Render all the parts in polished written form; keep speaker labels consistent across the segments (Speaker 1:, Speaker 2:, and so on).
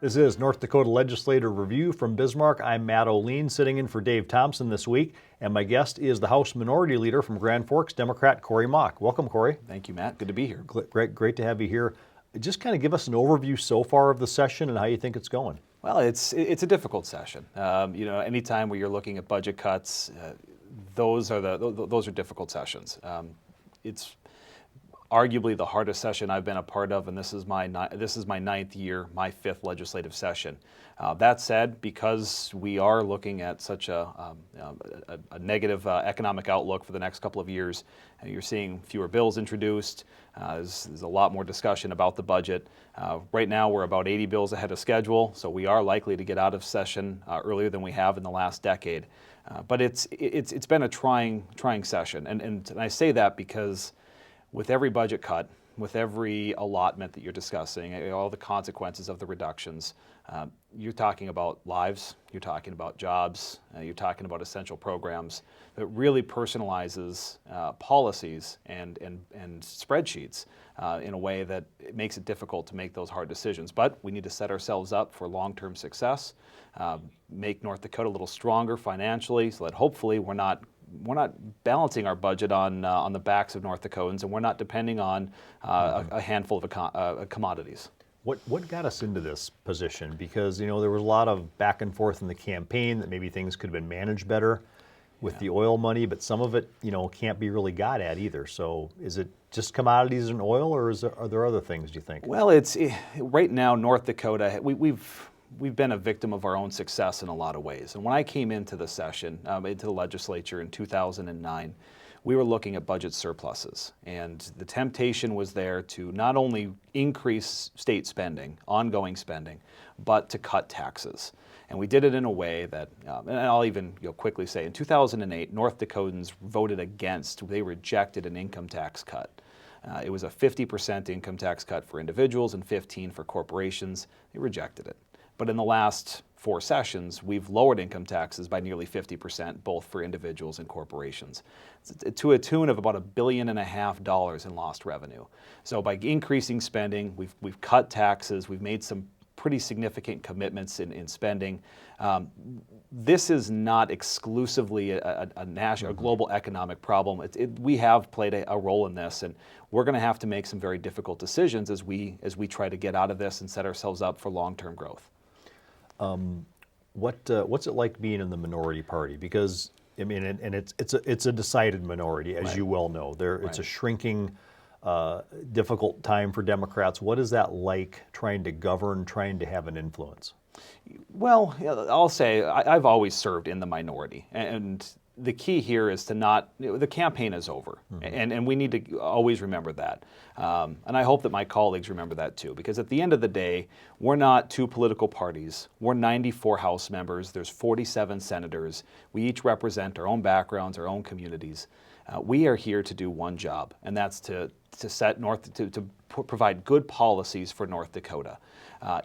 Speaker 1: This is North Dakota Legislative Review from Bismarck. I'm Matt O'Lean, sitting in for Dave Thompson this week, and my guest is the House Minority Leader from Grand Forks, Democrat Cory Mock. Welcome, Cory.
Speaker 2: Thank you, Matt. Good to be here.
Speaker 1: Great to have you here. Just kind of give us an overview so far of the session and how you think it's going.
Speaker 2: Well, it's a difficult session. Anytime where you're looking at budget cuts, those are difficult sessions. It's arguably the hardest session I've been a part of, and this is my ninth year, my fifth legislative session. That said, because we are looking at such a negative economic outlook for the next couple of years, you're seeing fewer bills introduced. There's a lot more discussion about the budget. Right now, we're about 80 bills ahead of schedule, so we are likely to get out of session earlier than we have in the last decade. But it's been a trying session, and I say that because with every budget cut, with every allotment that you're discussing, all the consequences of the reductions, you're talking about lives, you're talking about jobs, you're talking about essential programs that really personalizes policies and spreadsheets in a way that it makes it difficult to make those hard decisions. But we need to set ourselves up for long-term success, make North Dakota a little stronger financially so that hopefully we're not balancing our budget on the backs of North Dakotans, and we're not depending on a handful of commodities.
Speaker 1: What got us into this position? Because there was a lot of back and forth in the campaign that maybe things could have been managed better with the oil money, but some of it can't be really got at either. So is it just commodities and oil, or are there other things, do you think?
Speaker 2: Well, right now North Dakota, we've been a victim of our own success in a lot of ways. And when I came into the session, into the legislature in 2009, we were looking at budget surpluses. And the temptation was there to not only increase state spending, ongoing spending, but to cut taxes. And we did it in a way that, and I'll even quickly say, in 2008, North Dakotans voted against, they rejected an income tax cut. It was a 50% income tax cut for individuals and 15% for corporations. They rejected it. But in the last 4 sessions, we've lowered income taxes by nearly 50%, both for individuals and corporations, to a tune of about $1.5 billion in lost revenue. So by increasing spending, we've cut taxes, we've made some pretty significant commitments in spending. This is not exclusively a national, a global economic problem. We have played a role in this, and we're going to have to make some very difficult decisions as we try to get out of this and set ourselves up for long-term growth.
Speaker 1: What's it like being in the minority party? Because it's a decided minority, as you well know. It's a shrinking, difficult time for Democrats. What is that like, trying to govern, trying to have an influence?
Speaker 2: Well, I'll say I've always served in the minority, and the key here is to not, the campaign is over, and we need to always remember that. And I hope that my colleagues remember that too, because at the end of the day, we're not 2 political parties. We're 94 House members. There's 47 senators. We each represent our own backgrounds, our own communities. We are here to do one job, and that's to provide good policies for North Dakota.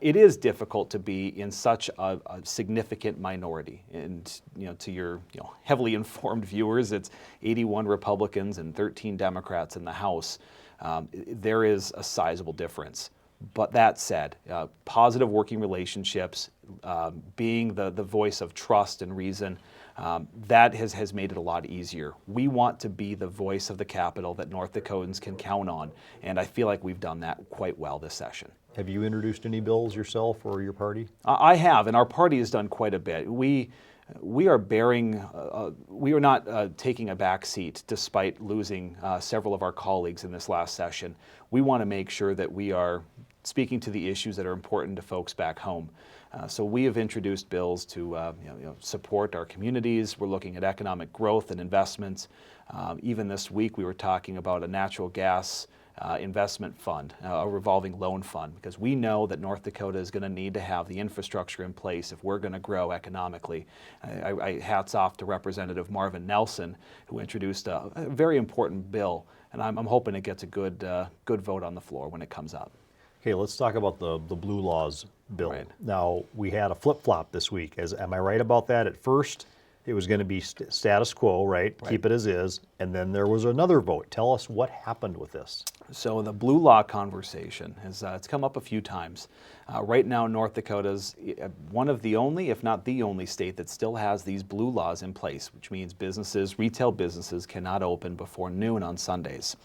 Speaker 2: It is difficult to be in such a significant minority, and to your heavily informed viewers, it's 81 Republicans and 13 Democrats in the House. There is a sizable difference. But that said, positive working relationships, being the voice of trust and reason, that has made it a lot easier. We want to be the voice of the capital that North Dakotans can count on, and I feel like we've done that quite well this session.
Speaker 1: Have you introduced any bills yourself or your party?
Speaker 2: I have, and our party has done quite a bit. We are not taking a back seat despite losing several of our colleagues in this last session. We want to make sure that we are speaking to the issues that are important to folks back home. So we have introduced bills to support our communities. We're looking at economic growth and investments. Even this week we were talking about a natural gas investment fund, a revolving loan fund, because we know that North Dakota is going to need to have the infrastructure in place if we're going to grow economically. Hats off to Representative Marvin Nelson, who introduced a very important bill, and I'm hoping it gets a good vote on the floor when it comes up.
Speaker 1: Okay, let's talk about the Blue Laws bill.
Speaker 2: Right.
Speaker 1: Now, we had a flip-flop this week. Am I right about that? At first, it was going to be status quo, right? Keep it as is. And then there was another vote. Tell us what happened with this.
Speaker 2: So the blue law conversation has it's come up a few times. Right now, North Dakota's one of the only, if not the only state that still has these blue laws in place, which means retail businesses cannot open before noon on Sundays.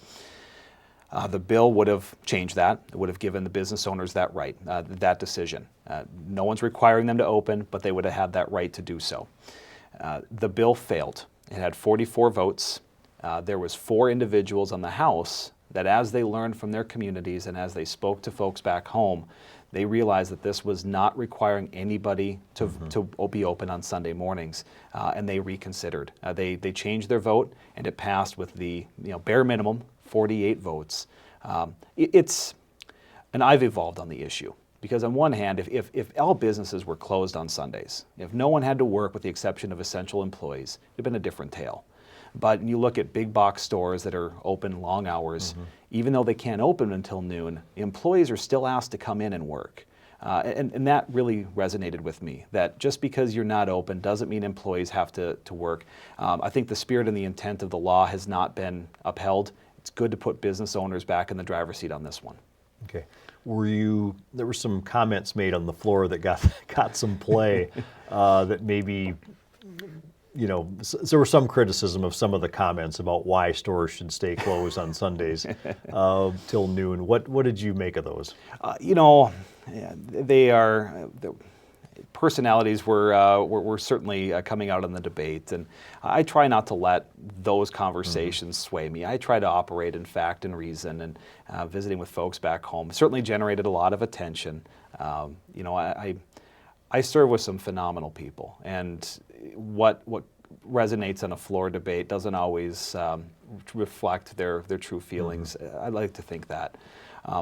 Speaker 2: The bill would have changed that. It would have given the business owners that right, that decision. No one's requiring them to open, but they would have had that right to do so. The bill failed. It had 44 votes. There was 4 individuals on the House that, as they learned from their communities and as they spoke to folks back home, they realized that this was not requiring anybody to be open on Sunday mornings, and they reconsidered. They changed their vote, and it passed with the bare minimum, 48 votes. And I've evolved on the issue. Because on one hand, if all businesses were closed on Sundays, if no one had to work with the exception of essential employees, it would have been a different tale. But you look at big box stores that are open long hours, even though they can't open until noon, the employees are still asked to come in and work. And that really resonated with me, that just because you're not open doesn't mean employees have to work. I think the spirit and the intent of the law has not been upheld. It's good to put business owners back in the driver's seat on this one.
Speaker 1: Okay. There were some comments made on the floor that got some play that maybe, there was some criticism of some of the comments about why stores should stay closed on Sundays till noon. What did you make of those?
Speaker 2: The personalities were certainly coming out in the debate, and I try not to let those conversations sway me. I try to operate in fact and reason, and visiting with folks back home certainly generated a lot of attention. I serve with some phenomenal people, and what resonates in a floor debate doesn't always reflect their true feelings. I like to think that.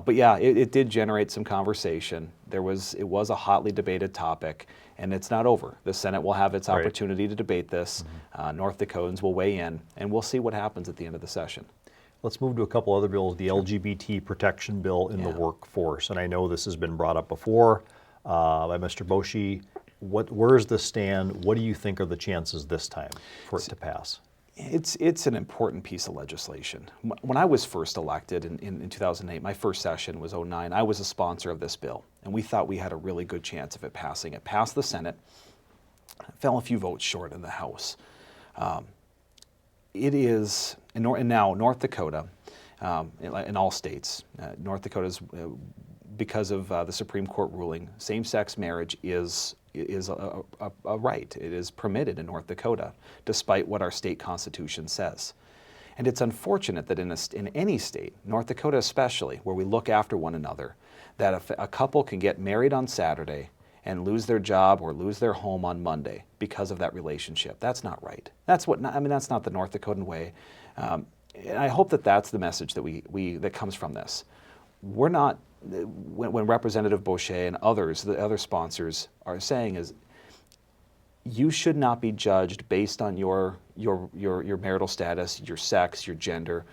Speaker 2: But yeah, it did generate some conversation. It was a hotly debated topic, and it's not over. The Senate will have its opportunity to debate this. North Dakotans will weigh in, and we'll see what happens at the end of the session.
Speaker 1: Let's move to a couple other bills. The LGBT protection bill in the workforce, and I know this has been brought up before by Mr. Boschee. Where does this stand? What do you think are the chances this time for it to pass?
Speaker 2: It's an important piece of legislation. When I was first elected in 2008, my first session was 2009, I was a sponsor of this bill, and we thought we had a really good chance of it passing. It passed the Senate, fell a few votes short in the House. It is, and now North Dakota, in all states, North Dakota's, because of the Supreme Court ruling, same-sex marriage is a right. It is permitted in North Dakota, despite what our state constitution says. And it's unfortunate that in any state, North Dakota especially, where we look after one another, that if a couple can get married on Saturday and lose their job or lose their home on Monday because of that relationship. That's not right. That's not the North Dakotan way. And I hope that that's the message that that comes from this. We're not, when Representative Boschee and others, the other sponsors are saying is, you should not be judged based on your marital status, your sex, your gender,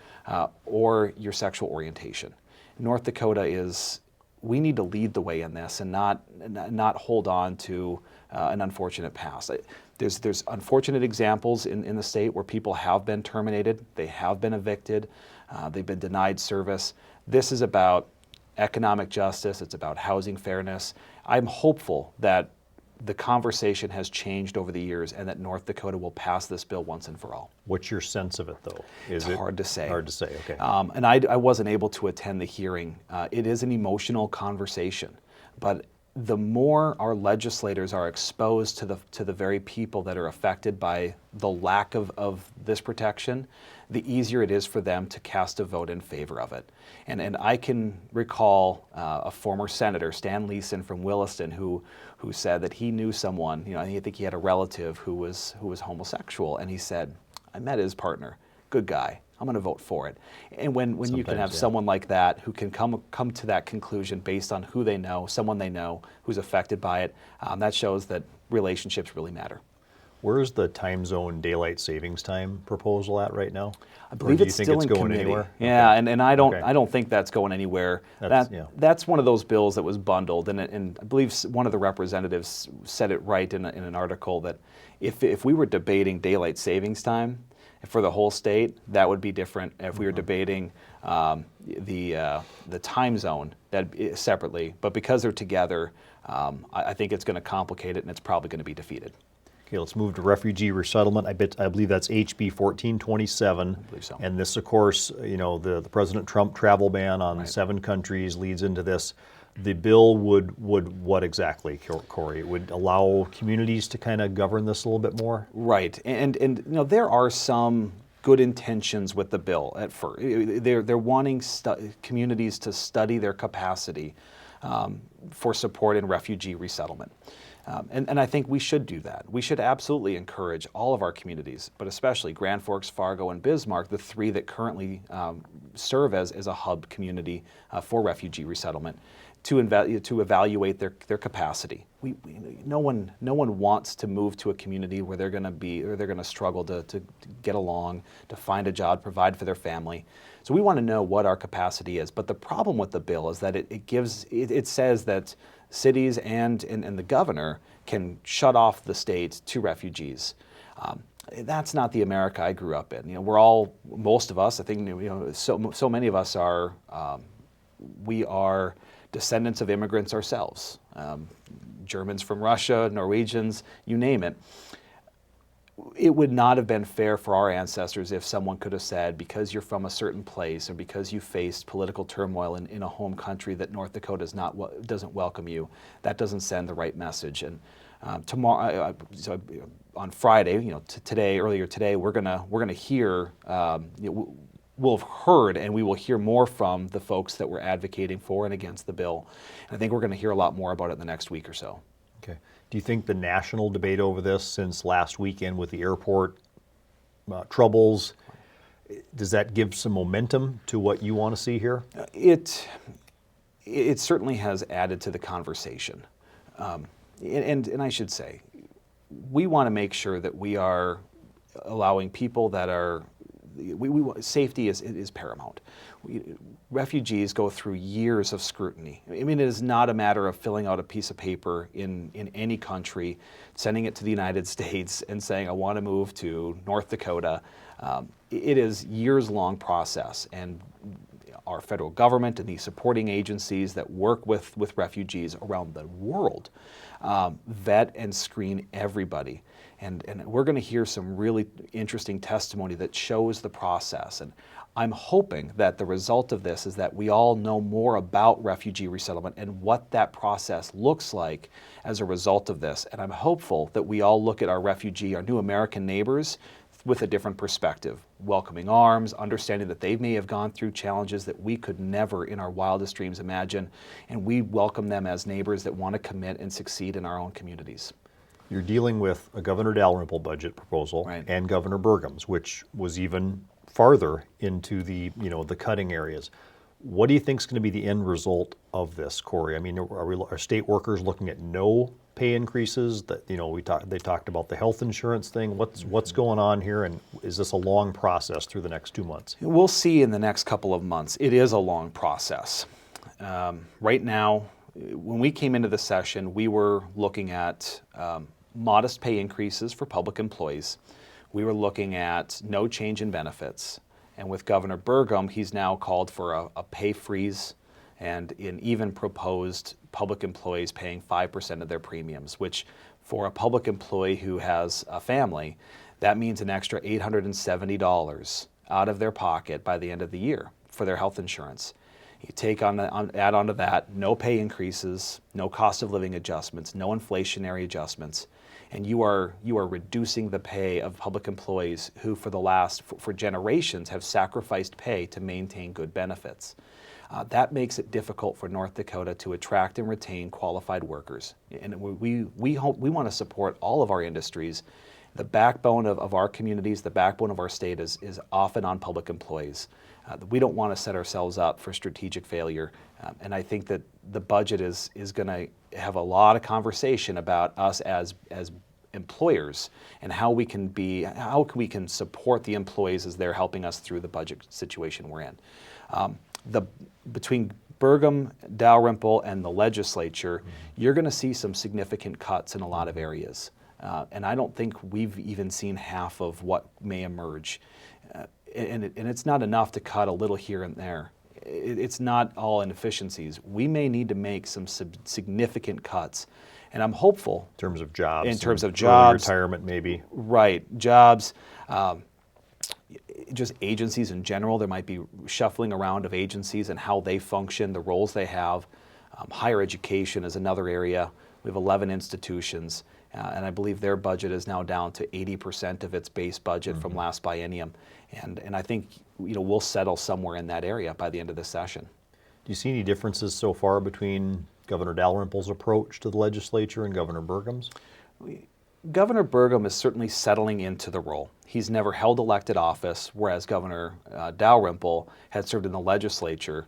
Speaker 2: or your sexual orientation. North Dakota we need to lead the way in this and not hold on to an unfortunate past. There's unfortunate examples in the state where people have been terminated, they have been evicted, they've been denied service. This is about economic justice, it's about housing fairness. I'm hopeful that the conversation has changed over the years and that North Dakota will pass this bill once and for all.
Speaker 1: What's your sense of it, though?
Speaker 2: It's hard to say.
Speaker 1: Hard to say, okay.
Speaker 2: And I wasn't able to attend the hearing. It is an emotional conversation, but the more our legislators are exposed to the very people that are affected by the lack of this protection, the easier it is for them to cast a vote in favor of it. And I can recall a former senator, Stan Leeson from Williston, who said that he knew someone, I think he had a relative who was homosexual, and he said, I met his partner, good guy, I'm going to vote for it. And when you can have someone like that who can come to that conclusion based on who they know, someone they know who's affected by it, that shows that relationships really matter.
Speaker 1: Where's the time zone daylight savings time proposal at right now?
Speaker 2: I
Speaker 1: Or
Speaker 2: believe
Speaker 1: do you
Speaker 2: it's
Speaker 1: think
Speaker 2: still
Speaker 1: it's
Speaker 2: in
Speaker 1: going
Speaker 2: committee.
Speaker 1: anywhere?
Speaker 2: Yeah,
Speaker 1: Okay.
Speaker 2: and I don't
Speaker 1: Okay.
Speaker 2: I don't think that's going anywhere.
Speaker 1: That's- yeah.
Speaker 2: That's one of those bills that was bundled, and I believe one of the representatives said it right in an article that if we were debating daylight savings time for the whole state, that would be different. If we were debating the time zone, that separately, but because they're together, I think it's going to complicate it, and it's probably going to be defeated.
Speaker 1: Okay, let's move to refugee resettlement. I believe that's HB 1427.
Speaker 2: I believe so.
Speaker 1: And this, of course, the President Trump travel ban on
Speaker 2: Right.
Speaker 1: 7 countries leads into this. The bill would what exactly, Corey? It would allow communities to kind of govern this a little bit more?
Speaker 2: Right, and there are some good intentions with the bill at first. They're wanting communities to study their capacity for support in refugee resettlement. And I think we should do that. We should absolutely encourage all of our communities, but especially Grand Forks, Fargo, and Bismarck, the 3 that currently serve as a hub community for refugee resettlement, to evaluate their capacity. No one wants to move to a community where they're going to struggle to get along, to find a job, provide for their family. So we want to know what our capacity is. But the problem with the bill is that it says that cities and the governor can shut off the state to refugees. That's not the America I grew up in. Most of us, I think, so many of us are, we are descendants of immigrants ourselves. Germans from Russia, Norwegians, you name it. It would not have been fair for our ancestors if someone could have said, because you're from a certain place or because you faced political turmoil in a home country that North Dakota doesn't welcome you, that doesn't send the right message. And tomorrow, so on Friday, earlier today, we're gonna hear. We'll have heard, and we will hear more from the folks that we're advocating for and against the bill. And I think we're going to hear a lot more about it in the next week or so.
Speaker 1: Okay. Do you think the national debate over this since last weekend with the airport troubles, does that give some momentum to what you want to see here?
Speaker 2: It certainly has added to the conversation. And I should say, we want to make sure that we are allowing people that are safety is paramount. Refugees go through years of scrutiny. I mean, it is not a matter of filling out a piece of paper in any country, sending it to the United States and saying, I want to move to North Dakota. It is years-long process, and our federal government and the supporting agencies that work with refugees around the world vet and screen everybody. And we're going to hear some really interesting testimony that shows the process. And I'm hoping that the result of this is that we all know more about refugee resettlement and what that process looks like as a result of this. And I'm hopeful that we all look at our new American neighbors with a different perspective, welcoming arms, understanding that they may have gone through challenges that we could never in our wildest dreams imagine, and we welcome them as neighbors that want to commit and succeed in our own communities.
Speaker 1: You're dealing with a Governor Dalrymple budget proposal
Speaker 2: Right.
Speaker 1: and Governor Burgum's, which was even farther into the cutting areas. What do you think is going to be the end result of this, Corey? I mean, are state workers looking at no pay increases? That they talked about the health insurance thing. What's going on here, and is this a long process through the next 2 months?
Speaker 2: We'll see in the next couple of months. It is a long process. Right now, when we came into the session, we were looking at modest pay increases for public employees. We were looking at no change in benefits. And with Governor Burgum, he's now called for a pay freeze and even proposed public employees paying 5% of their premiums, which for a public employee who has a family, that means an extra $870 out of their pocket by the end of the year for their health insurance. You add on to that, no pay increases, no cost of living adjustments, no inflationary adjustments, and you are reducing the pay of public employees who for generations have sacrificed pay to maintain good benefits. That makes it difficult for North Dakota to attract and retain qualified workers. And we want to support all of our industries. The backbone of our communities, the backbone of our state is often on public employees. We don't want to set ourselves up for strategic failure. And I think that the budget is going to have a lot of conversation about us as employers and how we can support the employees as they're helping us through the budget situation we're in. Between Burgum, Dalrymple, and the legislature, you're going to see some significant cuts in a lot of areas. And I don't think we've even seen half of what may emerge. And it's not enough to cut a little here and there. It's not all inefficiencies. We may need to make some significant cuts. And I'm hopeful.
Speaker 1: In terms of jobs.
Speaker 2: In terms of
Speaker 1: early
Speaker 2: jobs.
Speaker 1: retirement, maybe.
Speaker 2: Right. Jobs. Just agencies in general. There might be shuffling around of agencies and how they function, the roles they have. Higher education is another area. We have 11 institutions. And I believe their budget is now down to 80% of its base budget from last biennium. And I think we'll settle somewhere in that area by the end of this session.
Speaker 1: Do you see any differences so far between Governor Dalrymple's approach to the legislature and Governor Burgum's?
Speaker 2: Governor Burgum is certainly settling into the role. He's never held elected office, whereas Governor Dalrymple had served in the legislature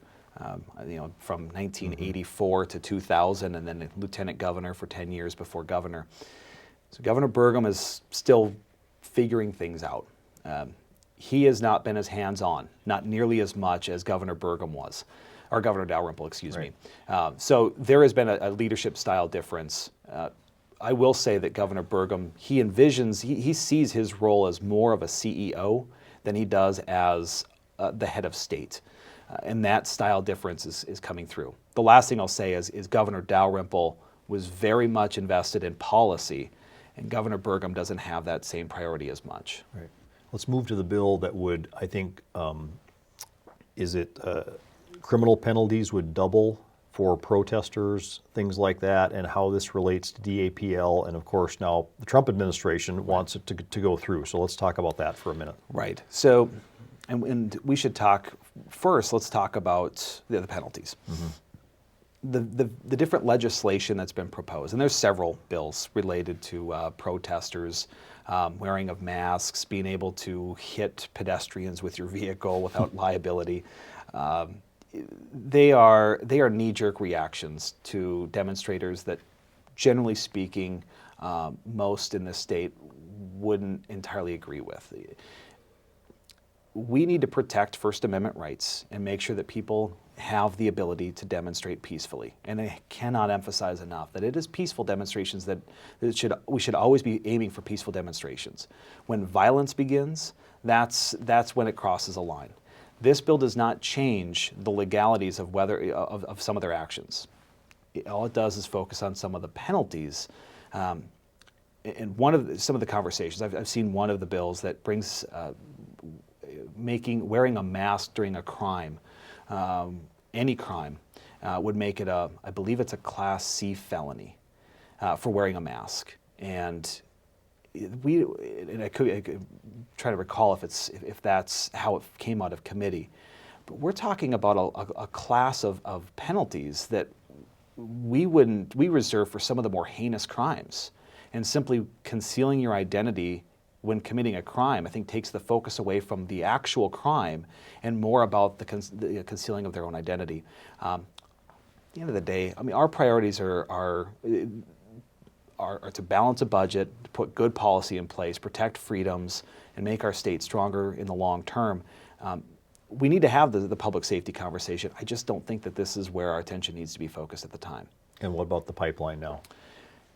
Speaker 2: from 1984 to 2000, and then lieutenant governor for 10 years before governor. So Governor Burgum is still figuring things out. He has not been as hands-on, not nearly as much as Governor Burgum was, or Governor Dalrymple, excuse me. So there has been a leadership style difference. I will say that Governor Burgum, he sees his role as more of a CEO than he does as the head of state. And that style difference is coming through. The last thing I'll say is Governor Dalrymple was very much invested in policy, and Governor Burgum doesn't have that same priority as much.
Speaker 1: Right. Let's move to the bill that would, I think, criminal penalties would double for protesters, things like that, and how this relates to DAPL, and of course now the Trump administration wants it to go through. So let's talk about that for a minute.
Speaker 2: Right. So, and we should talk first. Let's talk about the penalties. The different legislation that's been proposed, and there's several bills related to protesters, wearing of masks, being able to hit pedestrians with your vehicle without liability. They are knee-jerk reactions to demonstrators that, generally speaking, most in this state wouldn't entirely agree with. We need to protect First Amendment rights and make sure that people have the ability to demonstrate peacefully. And I cannot emphasize enough that it is peaceful demonstrations we should always be aiming for peaceful demonstrations. When violence begins, that's when it crosses a line. This bill does not change the legalities of some of their actions. All it does is focus on some of the penalties. And some of the conversations, I've seen one of the bills that brings wearing a mask during a crime, any crime, would make it I believe it's a Class C felony for wearing a mask. And I could try to recall if that's how it came out of committee. But we're talking about a class of penalties that we reserve for some of the more heinous crimes. And simply concealing your identity when committing a crime, I think, takes the focus away from the actual crime and more about the concealing of their own identity. At the end of the day, I mean, our priorities are to balance a budget, to put good policy in place, protect freedoms, and make our state stronger in the long term. We need to have the public safety conversation. I just don't think that this is where our attention needs to be focused at the time.
Speaker 1: And what about the pipeline now?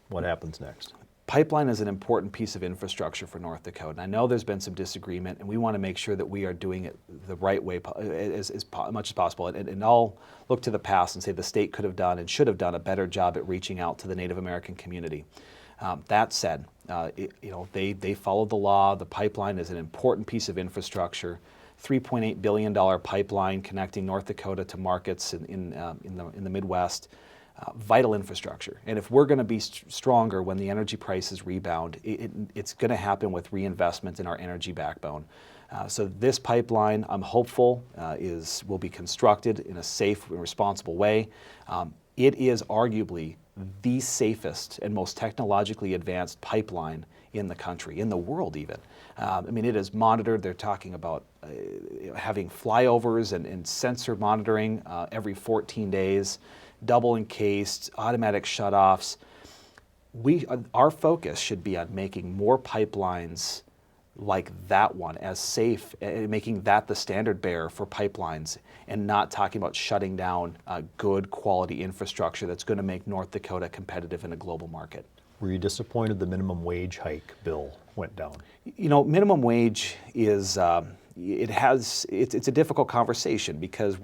Speaker 1: What happens next?
Speaker 2: Pipeline is an important piece of infrastructure for North Dakota. And I know there's been some disagreement, and we want to make sure that we are doing it the right way as much as possible. And I'll look to the past and say the state could have done and should have done a better job at reaching out to the Native American community. That said, they followed the law. The pipeline is an important piece of infrastructure. $3.8 billion pipeline connecting North Dakota to markets in the Midwest. Vital infrastructure. And if we're going to be stronger when the energy prices rebound, it's going to happen with reinvestment in our energy backbone. So this pipeline, I'm hopeful, will be constructed in a safe and responsible way. It is arguably the safest and most technologically advanced pipeline in the country, in the world even. I mean, it is monitored. They're talking about having flyovers and sensor monitoring every 14 days. Double encased, automatic shutoffs. our focus should be on making more pipelines like that one as safe, and making that the standard bearer for pipelines, and not talking about shutting down good quality infrastructure that's going to make North Dakota competitive in a global market.
Speaker 1: Were you disappointed the minimum wage hike bill went down?
Speaker 2: You know, minimum wage is it's a difficult conversation because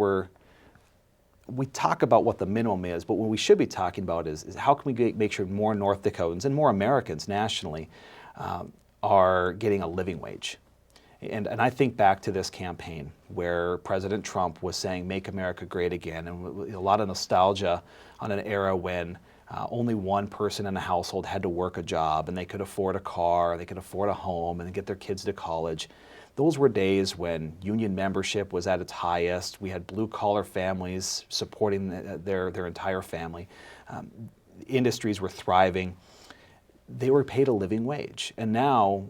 Speaker 2: we talk about what the minimum is, but what we should be talking about is how can we make sure more North Dakotans and more Americans nationally are getting a living wage. And I think back to this campaign where President Trump was saying, "Make America Great Again," and a lot of nostalgia on an era when only one person in a household had to work a job, and they could afford a car, they could afford a home, and get their kids to college. Those were days when union membership was at its highest. We had blue-collar families supporting their entire family. Industries were thriving. They were paid a living wage. And now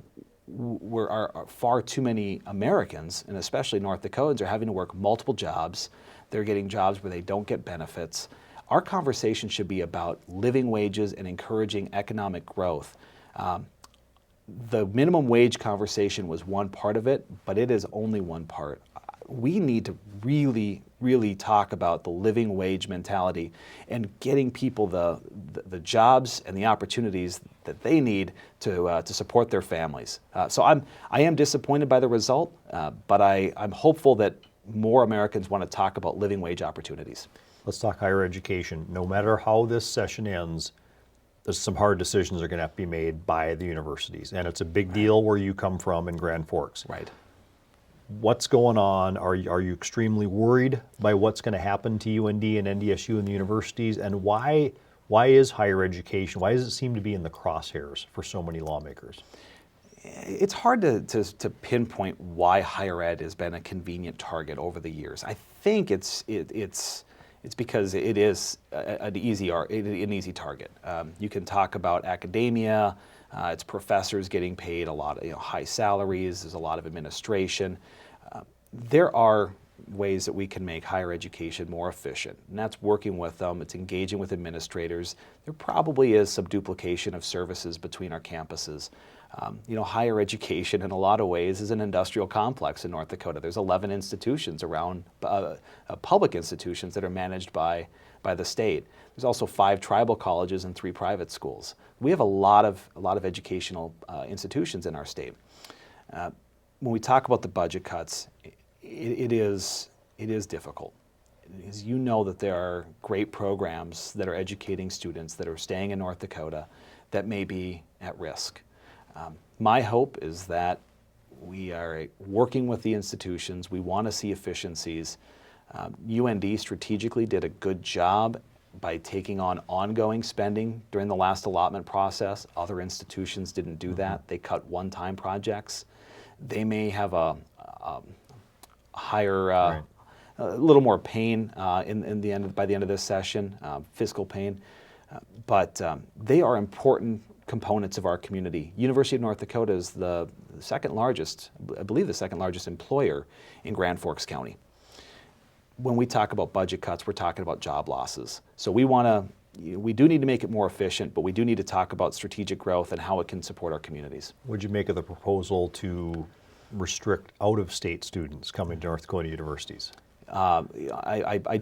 Speaker 2: far too many Americans, and especially North Dakotans, are having to work multiple jobs. They're getting jobs where they don't get benefits. Our conversation should be about living wages and encouraging economic growth. The minimum wage conversation was one part of it, but it is only one part. We need to really, really talk about the living wage mentality and getting people the jobs and the opportunities that they need to support their families. So I am disappointed by the result, but I'm hopeful that more Americans want to talk about living wage opportunities.
Speaker 1: Let's talk higher education. No matter how this session ends, there's some hard decisions that are going to have to be made by the universities. And it's a big deal where you come from in Grand Forks.
Speaker 2: Right.
Speaker 1: What's going on? Are you extremely worried by what's going to happen to UND and NDSU and the universities? And why is higher education, why does it seem to be in the crosshairs for so many lawmakers?
Speaker 2: It's hard to pinpoint why higher ed has been a convenient target over the years. I think it's because it is an easy target. You can talk about academia. It's professors getting paid a lot of high salaries. There's a lot of administration. There are ways that we can make higher education more efficient, and that's working with them. It's engaging with administrators. There probably is some duplication of services between our campuses. Higher education in a lot of ways is an industrial complex in North Dakota. There's 11 institutions around, public institutions that are managed by the state. There's also 5 tribal colleges and 3 private schools. We have a lot of educational institutions in our state. When we talk about the budget cuts, it is difficult. As you know, that there are great programs that are educating students that are staying in North Dakota that may be at risk. My hope is that we are working with the institutions. We want to see efficiencies. UND strategically did a good job by taking on ongoing spending during the last allotment process. Other institutions didn't do that. They cut one-time projects. They may have a higher,
Speaker 1: Right.
Speaker 2: a little more pain in the end by the end of this session, fiscal pain, but they are important components of our community. University of North Dakota is the second largest, I believe the second largest employer in Grand Forks County. When we talk about budget cuts, we're talking about job losses. So we do need to make it more efficient, but we do need to talk about strategic growth and how it can support our communities.
Speaker 1: What'd you make of the proposal to restrict out-of-state students coming to North Dakota universities?
Speaker 2: I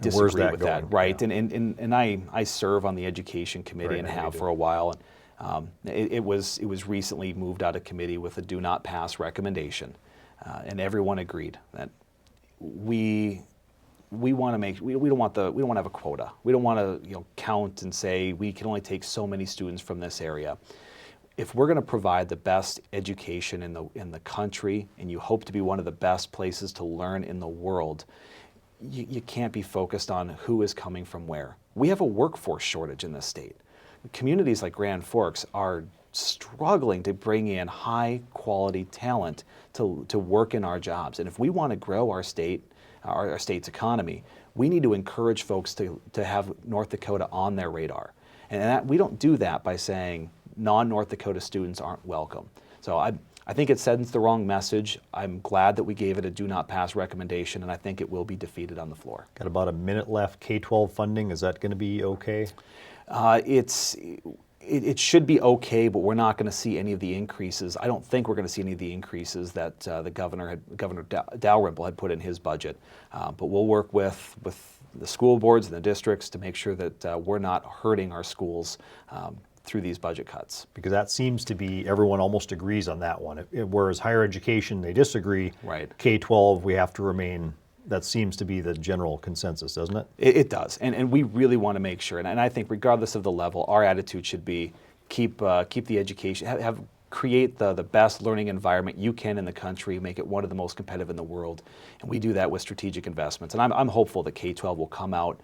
Speaker 2: disagree
Speaker 1: that
Speaker 2: with
Speaker 1: going?
Speaker 2: that, right?
Speaker 1: Yeah.
Speaker 2: And I serve on the education committee
Speaker 1: Right,
Speaker 2: and
Speaker 1: I know you
Speaker 2: have
Speaker 1: do.
Speaker 2: for a while. And it was recently moved out of committee with a do not pass recommendation, and everyone agreed that we want to make we don't want to have a quota. We don't want to count and say we can only take so many students from this area. If we're going to provide the best education in the country, and you hope to be one of the best places to learn in the world, you can't be focused on who is coming from where. We have a workforce shortage in this state. Communities like Grand Forks are struggling to bring in high quality talent to work in our jobs. And if we want to grow our state, our state's economy, we need to encourage folks to have North Dakota on their radar. And we don't do that by saying non-North Dakota students aren't welcome. So I think it sends the wrong message. I'm glad that we gave it a do not pass recommendation, and I think it will be defeated on the floor.
Speaker 1: Got about a minute left. K-12 funding, is that going to be okay?
Speaker 2: It's it should be okay, but we're not going to see any of the increases. I don't think we're going to see any of the increases that Governor Dalrymple had put in his budget. But we'll work with the school boards and the districts to make sure that we're not hurting our schools through these budget cuts.
Speaker 1: Because that seems to be, everyone almost agrees on that one. Whereas higher education, they disagree.
Speaker 2: Right.
Speaker 1: K-12, we have to remain, that seems to be the general consensus, doesn't it?
Speaker 2: It does, and we really want to make sure, and I think regardless of the level, our attitude should be keep the education, create the best learning environment you can in the country, make it one of the most competitive in the world, and we do that with strategic investments. And I'm hopeful that K-12 will come out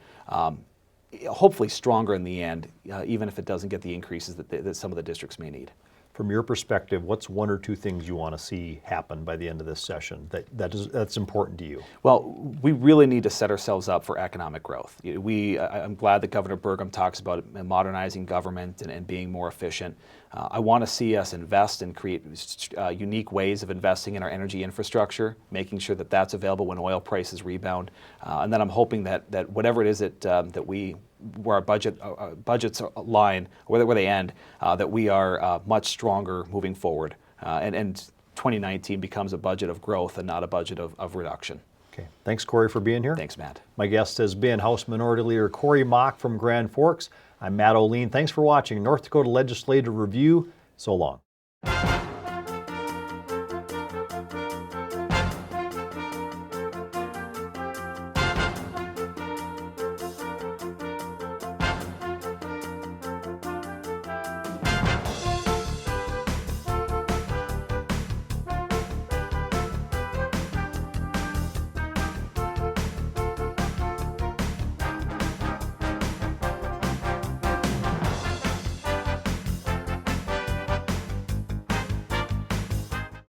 Speaker 2: hopefully stronger in the end, even if it doesn't get the increases that some of the districts may need.
Speaker 1: From your perspective, what's one or two things you want to see happen by the end of this session that's important to you?
Speaker 2: Well, we really need to set ourselves up for economic growth. I'm glad that Governor Burgum talks about modernizing government and being more efficient. I want to see us invest and create unique ways of investing in our energy infrastructure, making sure that that's available when oil prices rebound. And then I'm hoping that whatever it is where our budgets line, where they end, that we are much stronger moving forward. And 2019 becomes a budget of growth and not a budget of reduction.
Speaker 1: Okay. Thanks, Corey, for being here.
Speaker 2: Thanks, Matt.
Speaker 1: My guest has been House Minority Leader Corey Mock from Grand Forks. I'm Matt O'Lean. Thanks for watching North Dakota Legislative Review. So long.